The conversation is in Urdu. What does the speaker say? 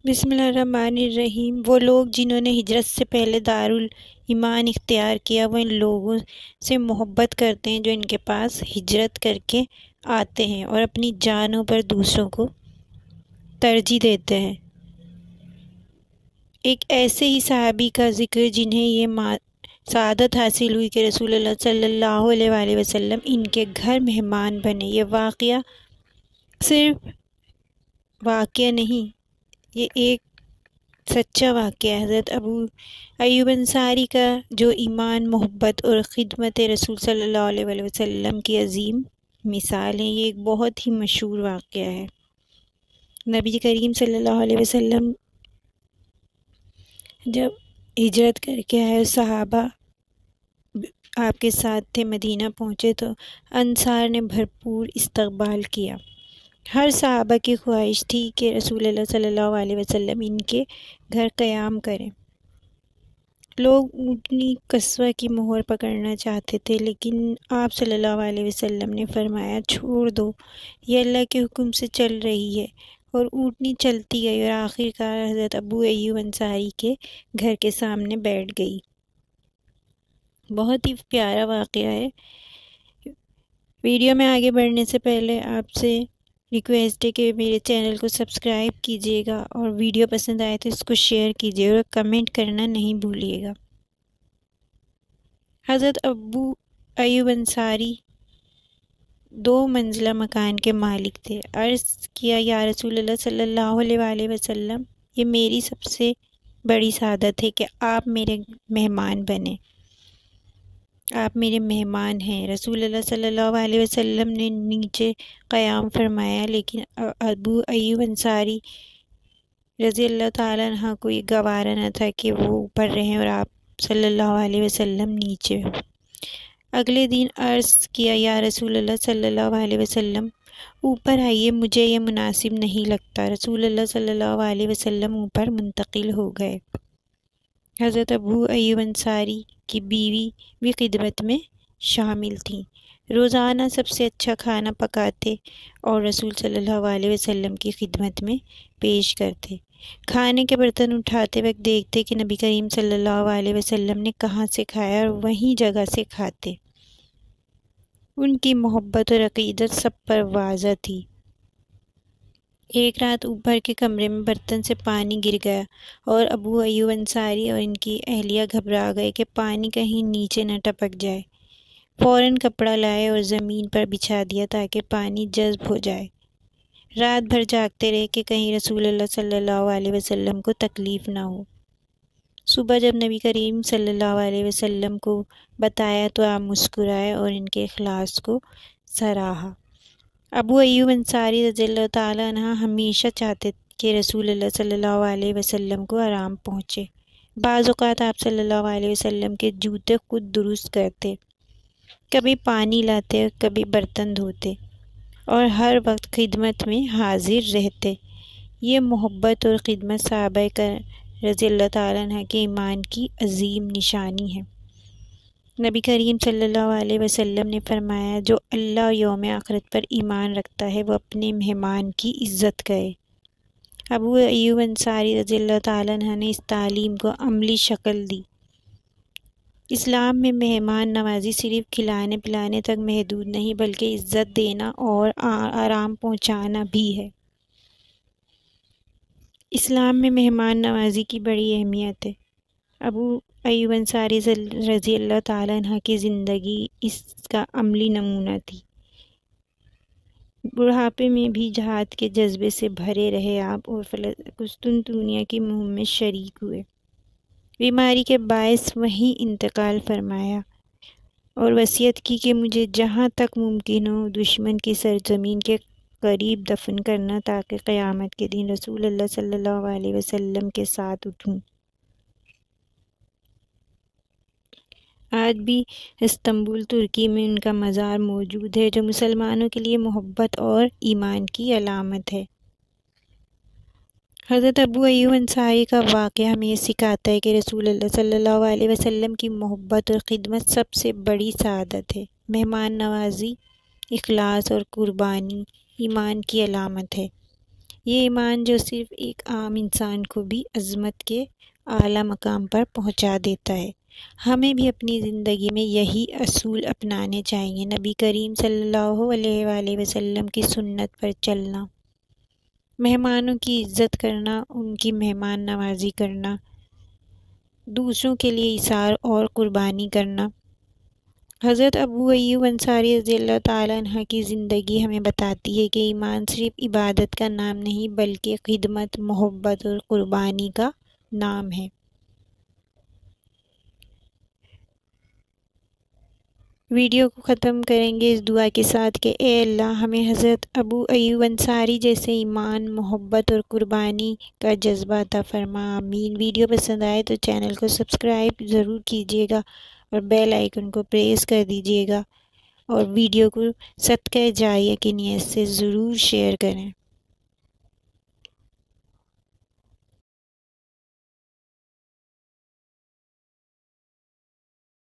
بسم اللہ الرحمن الرحیم۔ وہ لوگ جنہوں نے ہجرت سے پہلے دارالایمان اختیار کیا وہ ان لوگوں سے محبت کرتے ہیں جو ان کے پاس ہجرت کر کے آتے ہیں اور اپنی جانوں پر دوسروں کو ترجیح دیتے ہیں۔ ایک ایسے ہی صحابی کا ذکر جنہیں یہ سعادت حاصل ہوئی کہ رسول اللہ صلی اللہ علیہ وآلہ وسلم ان کے گھر مہمان بنے۔ یہ واقعہ صرف واقعہ نہیں، یہ ایک سچا واقعہ ہے۔ حضرت ابو ایوب انصاری کا جو ایمان، محبت اور خدمت رسول صلی اللہ علیہ وآلہ وسلم کی عظیم مثال ہے، یہ ایک بہت ہی مشہور واقعہ ہے۔ نبی کریم صلی اللہ علیہ وسلم جب ہجرت کر کے آئے، صحابہ آپ کے ساتھ تھے، مدینہ پہنچے تو انصار نے بھرپور استقبال کیا۔ ہر صحابہ کی خواہش تھی کہ رسول اللہ صلی اللہ علیہ وسلم ان کے گھر قیام کریں۔ لوگ اونٹنی قصوہ کی مہر پکڑنا چاہتے تھے، لیکن آپ صلی اللہ علیہ وسلم نے فرمایا، چھوڑ دو، یہ اللہ کے حکم سے چل رہی ہے، اور اونٹنی چلتی گئی اور آخر کار حضرت ابو ایوب انصاری کے گھر کے سامنے بیٹھ گئی۔ بہت ہی پیارا واقعہ ہے۔ ویڈیو میں آگے بڑھنے سے پہلے آپ سے ریکویسٹ ہے کہ میرے چینل کو سبسکرائب کیجیے گا، اور ویڈیو پسند آئے تو اس کو شیئر کیجیے اور کمنٹ کرنا نہیں بھولیے گا۔ حضرت ابو ایوب انصاری 2 منزلہ مکان کے مالک تھے۔ عرض کیا، یا رسول اللہ صلی اللہ علیہ وآلہ وسلم، یہ میری سب سے بڑی سعادت ہے کہ آپ میرے مہمان بنیں، آپ میرے مہمان ہیں۔ رسول اللہ صلی اللہ علیہ وسلم نے نیچے قیام فرمایا، لیکن ابو ایوب انصاری رضی اللہ تعالیٰ عنہ کو یہ گوارا نہ تھا کہ وہ اوپر رہیں اور آپ صلی اللہ علیہ وسلم نیچے۔ اگلے دن عرض کیا، یا رسول اللہ صلی اللہ علیہ وسلم، اوپر آئیے، مجھے یہ مناسب نہیں لگتا۔ رسول اللہ صلی اللہ علیہ وسلم اوپر منتقل ہو گئے۔ حضرت ابو ایوب انصاری کی بیوی بھی خدمت میں شامل تھیں، روزانہ سب سے اچھا کھانا پکاتے اور رسول صلی اللہ علیہ وسلم کی خدمت میں پیش کرتے۔ کھانے کے برتن اٹھاتے وقت دیکھتے کہ نبی کریم صلی اللہ علیہ وسلم نے کہاں سے کھایا اور وہیں جگہ سے کھاتے۔ ان کی محبت اور عقیدت سب پر واضح تھی۔ ایک رات اوپر کے کمرے میں برتن سے پانی گر گیا اور ابو ایوب انصاری اور ان کی اہلیہ گھبرا گئے کہ پانی کہیں نیچے نہ ٹپک جائے۔ فوراً کپڑا لائے اور زمین پر بچھا دیا تاکہ پانی جذب ہو جائے۔ رات بھر جاگتے رہے کہ کہیں رسول اللہ صلی اللہ علیہ وسلم کو تکلیف نہ ہو۔ صبح جب نبی کریم صلی اللہ علیہ وسلم کو بتایا تو آپ مسکرائے اور ان کے اخلاص کو سراہا۔ ابو ایوب انصاری رضی اللہ تعالیٰ عنہ ہمیشہ چاہتے کہ رسول اللہ صلی اللہ علیہ وسلم کو آرام پہنچے۔ بعض اوقات آپ صلی اللہ علیہ وسلم کے جوتے خود درست کرتے، کبھی پانی لاتے، کبھی برتن دھوتے، اور ہر وقت خدمت میں حاضر رہتے۔ یہ محبت اور خدمت صحابہ رضی اللہ تعالیٰ عنہ کے ایمان کی عظیم نشانی ہے۔ نبی کریم صلی اللہ علیہ وسلم نے فرمایا، جو اللہ اور یوم آخرت پر ایمان رکھتا ہے وہ اپنے مہمان کی عزت کرے۔ ابو ایوب انصاری رضی اللہ تعالیٰ عنہ نے اس تعلیم کو عملی شکل دی۔ اسلام میں مہمان نوازی صرف کھلانے پلانے تک محدود نہیں بلکہ عزت دینا اور آرام پہنچانا بھی ہے۔ اسلام میں مہمان نوازی کی بڑی اہمیت ہے۔ ابو ایوب انصاری رضی اللہ تعالیٰ عنہ کی زندگی اس کا عملی نمونہ تھی۔ بڑھاپے میں بھی جہاد کے جذبے سے بھرے رہے آپ اور قسطنطنیہ کی مہم میں شریک ہوئے۔ بیماری کے باعث وہیں انتقال فرمایا اور وصیت کی کہ مجھے جہاں تک ممکن ہو دشمن کی سرزمین کے قریب دفن کرنا تاکہ قیامت کے دن رسول اللہ صلی اللہ علیہ وسلم کے ساتھ اٹھوں۔ آج بھی استنبول ترکی میں ان کا مزار موجود ہے، جو مسلمانوں کے لیے محبت اور ایمان کی علامت ہے۔ حضرت ابو ایوب انصاری کا واقعہ ہمیں یہ سکھاتا ہے کہ رسول اللہ صلی اللہ علیہ وسلم کی محبت اور خدمت سب سے بڑی سعادت ہے۔ مہمان نوازی، اخلاص اور قربانی ایمان کی علامت ہے۔ یہ ایمان جو صرف ایک عام انسان کو بھی عظمت کے اعلیٰ مقام پر پہنچا دیتا ہے۔ ہمیں بھی اپنی زندگی میں یہی اصول اپنانے چاہیے۔ نبی کریم صلی اللہ علیہ وآلہ وسلم کی سنت پر چلنا، مہمانوں کی عزت کرنا، ان کی مہمان نوازی کرنا، دوسروں کے لیے ایثار اور قربانی کرنا۔ حضرت ابو ایوب انصاری رضی اللہ تعالیٰ عنہ کی زندگی ہمیں بتاتی ہے کہ ایمان صرف عبادت کا نام نہیں بلکہ خدمت، محبت اور قربانی کا نام ہے۔ ویڈیو کو ختم کریں گے اس دعا کے ساتھ کہ اے اللہ ہمیں حضرت ابو ایوب انصاری جیسے ایمان، محبت اور قربانی کا جذبہ عطا فرما، آمین۔ ویڈیو پسند آئے تو چینل کو سبسکرائب ضرور کیجیے گا اور بیل آئیکن کو پریس کر دیجیے گا، اور ویڈیو کو صدقہ جاریہ کی نیت سے ضرور شیئر کریں۔